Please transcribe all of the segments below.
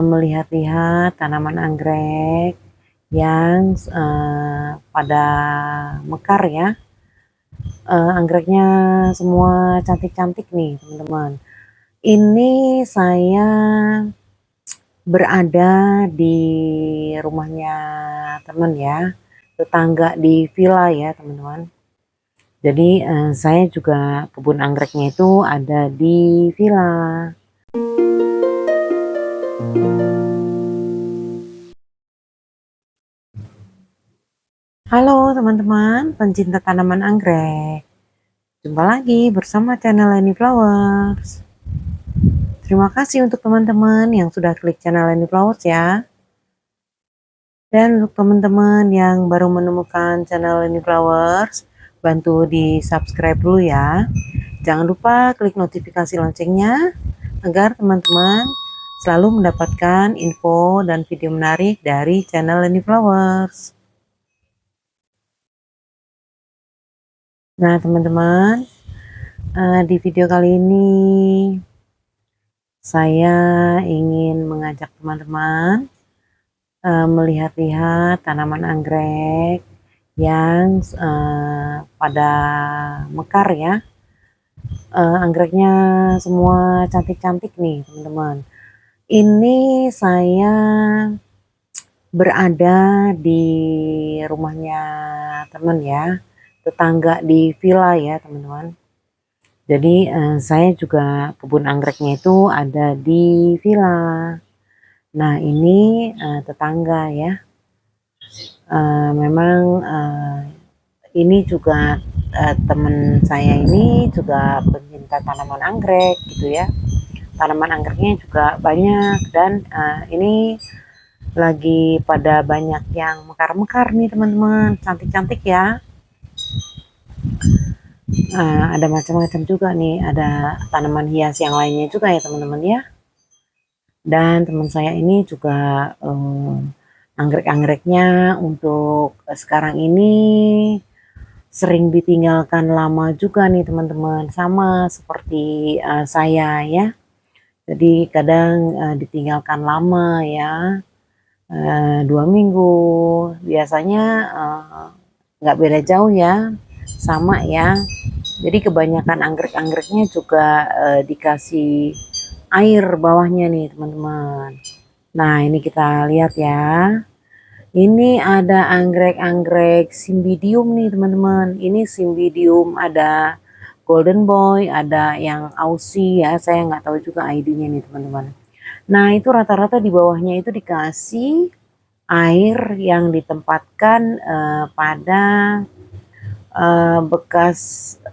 Melihat-lihat tanaman anggrek yang pada mekar ya. Anggreknya semua cantik-cantik nih teman-teman. Ini saya berada di rumahnya teman ya, tetangga di villa ya teman-teman. Jadi saya juga kebun anggreknya itu ada di villa. Halo teman-teman pencinta tanaman anggrek. Jumpa lagi bersama channel Leni Flowers. Terima kasih untuk teman-teman yang sudah klik channel Leni Flowers ya. Dan untuk teman-teman yang baru menemukan channel Leni Flowers, bantu di subscribe dulu ya. Jangan lupa klik notifikasi loncengnya agar teman-teman selalu mendapatkan info dan video menarik dari channel Leni Flowers. Nah teman-teman, di video kali ini saya ingin mengajak teman-teman melihat-lihat tanaman anggrek yang pada mekar ya. Anggreknya semua cantik-cantik nih teman-teman. Ini saya berada di rumahnya teman ya, tetangga di villa ya teman-teman. Jadi saya juga kebun anggreknya itu ada di villa. Nah ini tetangga ya. Memang ini juga teman saya ini juga pencinta tanaman anggrek gitu ya. Tanaman anggreknya juga banyak dan ini lagi pada banyak yang mekar-mekar nih teman-teman, cantik-cantik ya. Ada macam-macam juga nih, ada tanaman hias yang lainnya juga ya teman-teman ya. Dan teman saya ini juga anggrek-anggreknya untuk sekarang ini sering ditinggalkan lama juga nih teman-teman, sama seperti saya ya. Jadi kadang ditinggalkan lama ya, 2 minggu, biasanya nggak beda jauh ya, sama ya. Jadi kebanyakan anggrek-anggreknya juga dikasih air bawahnya nih teman-teman. Nah ini kita lihat ya. Ini ada anggrek-anggrek Cymbidium nih teman-teman. Ini Cymbidium, ada Golden Boy, ada yang Aussie ya. Saya nggak tahu juga ID-nya nih teman-teman. Nah itu rata-rata di bawahnya itu dikasih air yang ditempatkan pada bekas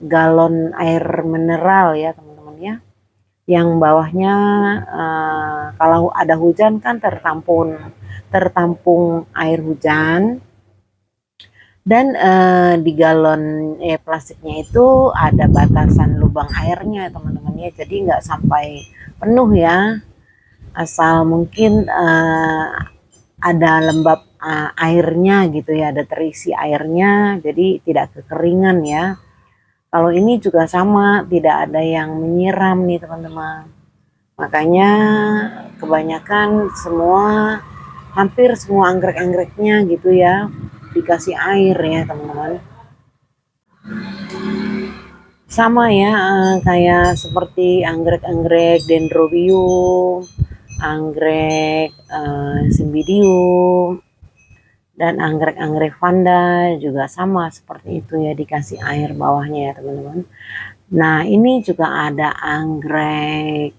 galon air mineral ya teman-teman ya. Yang bawahnya kalau ada hujan kan tertampung air hujan. Dan di galon plastiknya itu ada batasan lubang airnya teman-teman ya, jadi nggak sampai penuh ya, asal mungkin ada lembab airnya gitu ya, ada terisi airnya, jadi tidak kekeringan ya. Kalau ini juga sama, tidak ada yang menyiram nih teman-teman, makanya kebanyakan hampir semua anggrek-anggreknya gitu ya dikasih air ya teman-teman. Sama ya kayak seperti anggrek-anggrek dendrobium, anggrek cymbidium, dan anggrek-anggrek vanda juga sama seperti itu ya, dikasih air bawahnya ya teman-teman. Nah ini juga ada anggrek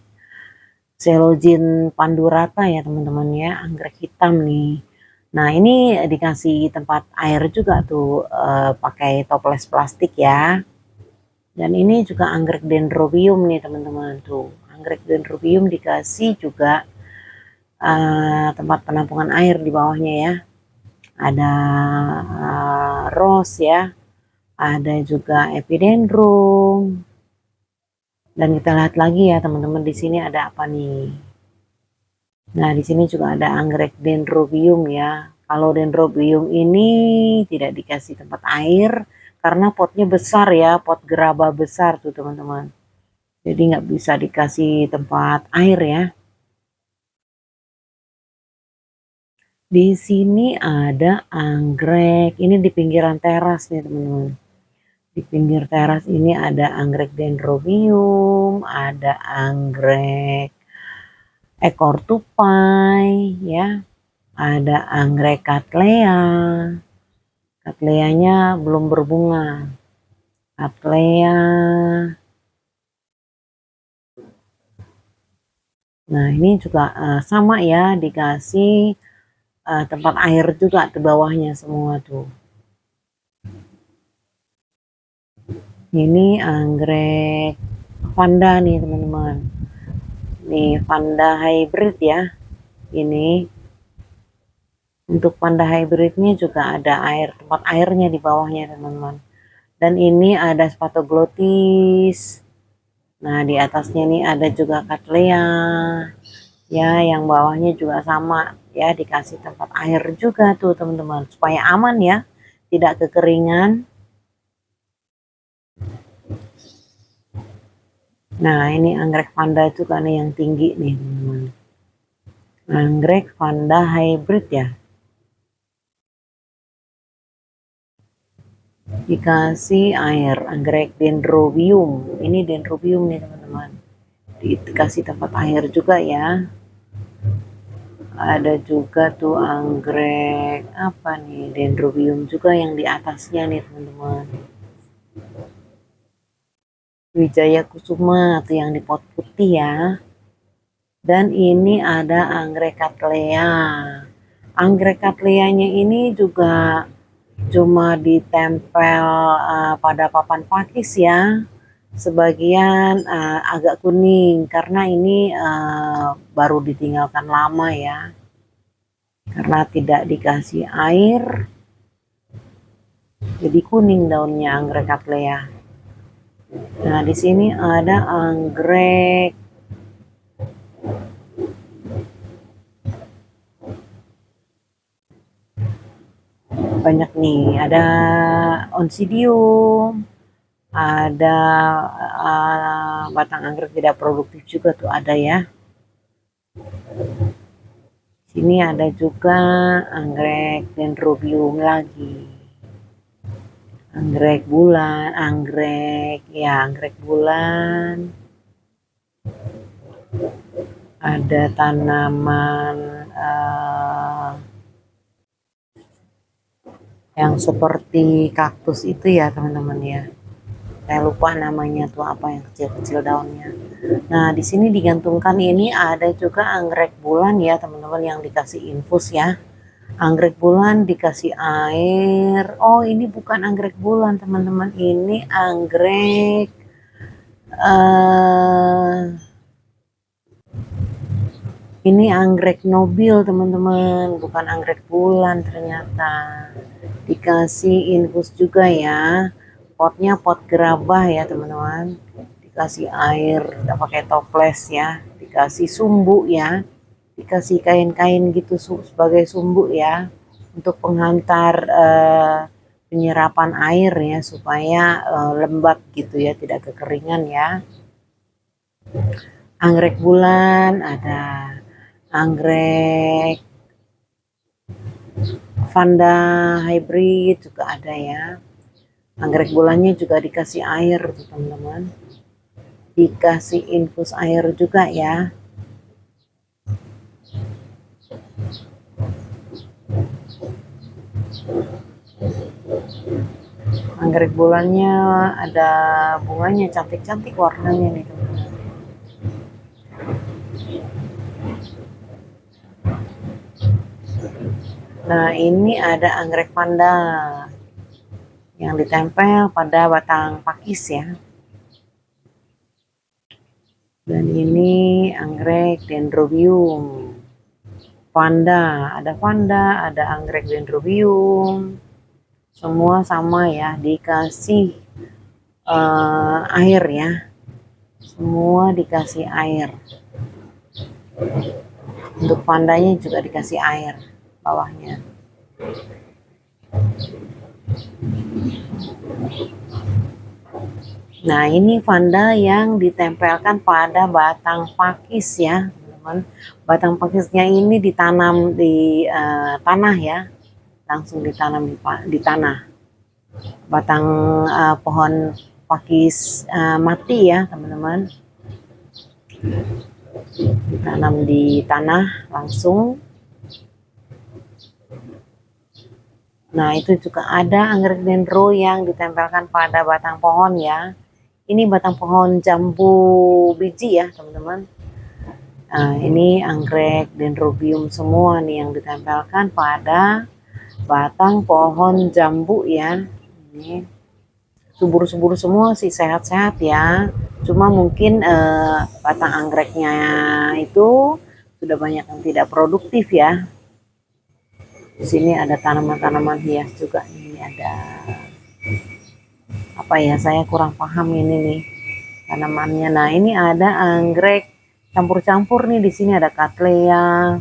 Celogin pandurata ya teman-teman ya, anggrek hitam nih. Nah ini dikasih tempat air juga tuh pakai toples plastik ya. Dan ini juga anggrek dendrobium nih teman-teman tuh. Anggrek dendrobium dikasih juga tempat penampungan air di bawahnya ya. Ada rose ya. Ada juga epidendrum. Dan kita lihat lagi ya teman-teman, di sini ada apa nih? Nah, di sini juga ada anggrek dendrobium ya. Kalau dendrobium ini tidak dikasih tempat air karena potnya besar ya, pot gerabah besar tuh teman-teman. Jadi nggak bisa dikasih tempat air ya. Di sini ada anggrek. Ini di pinggiran teras nih teman-teman. Di pinggir teras ini ada anggrek dendrobium, ada anggrek ekor tupai, ya, ada anggrek cattleya. Cattleya-nya belum berbunga. Cattleya. Nah ini juga sama ya, dikasih tempat air juga di bawahnya semua tuh. Ini anggrek vanda nih teman-teman. Nih vanda hybrid ya. Ini untuk vanda hybridnya juga ada air, tempat airnya di bawahnya teman-teman. Dan ini ada spatoglotis. Nah di atasnya nih ada juga cattleya. Ya yang bawahnya juga sama ya, dikasih tempat air juga tuh teman-teman, supaya aman ya, tidak kekeringan. Nah ini anggrek vanda juga nih yang tinggi nih teman-teman, anggrek vanda hybrid ya, dikasih air. Anggrek dendrobium, ini dendrobium nih teman-teman, dikasih tempat air juga ya. Ada juga tuh anggrek apa nih, dendrobium juga yang di atasnya nih teman-teman, Wijaya Kusuma atau yang di pot putih ya. Dan ini ada anggrek cattleya. Anggrek cattleya-nya ini juga cuma ditempel pada papan pakis ya. Sebagian agak kuning karena ini baru ditinggalkan lama ya. Karena tidak dikasih air, jadi kuning daunnya anggrek cattleya. Nah, di sini ada anggrek banyak nih, ada oncidium, ada batang anggrek tidak produktif juga tuh ada ya. Sini ada juga anggrek dendrobium lagi, anggrek bulan, anggrek bulan. Ada tanaman yang seperti kaktus itu ya teman-teman ya. Saya lupa namanya tuh apa, yang kecil-kecil daunnya. Nah di sini digantungkan ini ada juga anggrek bulan ya teman-teman, yang dikasih infus ya. Anggrek bulan dikasih air. Oh ini bukan anggrek bulan teman-teman, ini anggrek ini anggrek nobil teman-teman, bukan anggrek bulan ternyata. Dikasih infus juga ya. Potnya pot gerabah ya teman-teman. Dikasih air, udah pakai toples ya. Dikasih sumbu ya. Dikasih kain-kain gitu sebagai sumbu ya. Untuk penghantar penyerapan air ya, supaya lembab gitu ya, tidak kekeringan ya. Anggrek bulan ada, anggrek vanda hybrid juga ada ya. Anggrek bulannya juga dikasih air tuh teman-teman, dikasih infus air juga ya. Anggrek bulannya ada bunganya cantik-cantik warnanya nih teman-teman. Nah ini ada anggrek vanda yang ditempel pada batang pakis ya. Dan ini anggrek dendrobium vanda, ada anggrek dendrobium, semua sama ya, dikasih air ya, semua dikasih air. Untuk vandanya juga dikasih air bawahnya. Nah ini vanda yang ditempelkan pada batang pakis ya teman-teman. Batang pakisnya ini ditanam di tanah ya, langsung ditanam di tanah. Batang pohon pakis mati ya teman-teman, ditanam di tanah langsung. Nah, itu juga ada anggrek dendro yang ditempelkan pada batang pohon ya. Ini batang pohon jambu biji ya, teman-teman. Nah, ini anggrek dendrobium semua nih yang ditempelkan pada batang pohon jambu ya. Ini subur-subur semua sih, sehat-sehat ya. Cuma mungkin batang anggreknya itu sudah banyak yang tidak produktif ya. Di sini ada tanaman-tanaman hias juga. Ini ada apa ya, saya kurang paham ini nih tanamannya. Nah, ini ada anggrek campur-campur nih. Di sini ada cattleya,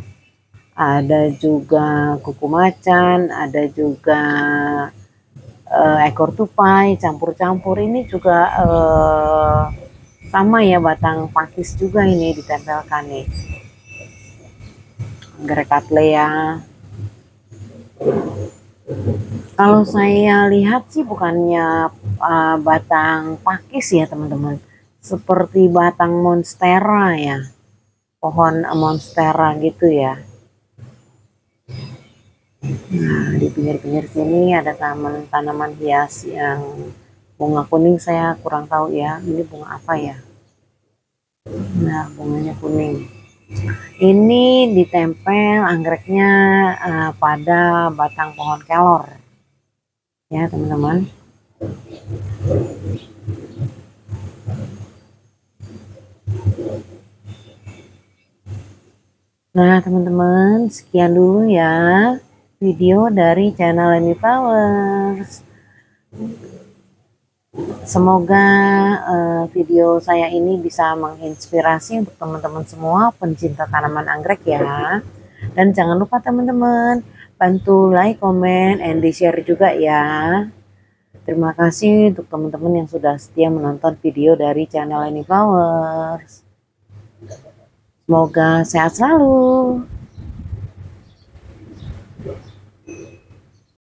ada juga kuku macan, ada juga ekor tupai campur-campur. Ini juga sama ya, batang pakis juga ini ditempelkan nih, anggrek cattleya. Kalau saya lihat sih bukannya batang pakis ya teman-teman, seperti batang monstera ya, pohon monstera gitu ya. Nah, di pinggir-pinggir sini ada tanaman hias yang bunga kuning, saya kurang tahu ya, ini bunga apa ya. Nah, bunganya kuning. Ini ditempel anggreknya pada batang pohon kelor ya teman-teman. Nah teman-teman, sekian dulu ya video dari channel Leni Flowers. Semoga video saya ini bisa menginspirasi untuk teman-teman semua pencinta tanaman anggrek ya. Dan jangan lupa teman-teman, bantu like, comment, and di share juga ya. Terima kasih untuk teman-teman yang sudah setia menonton video dari channel Leni Flowers. Semoga sehat selalu.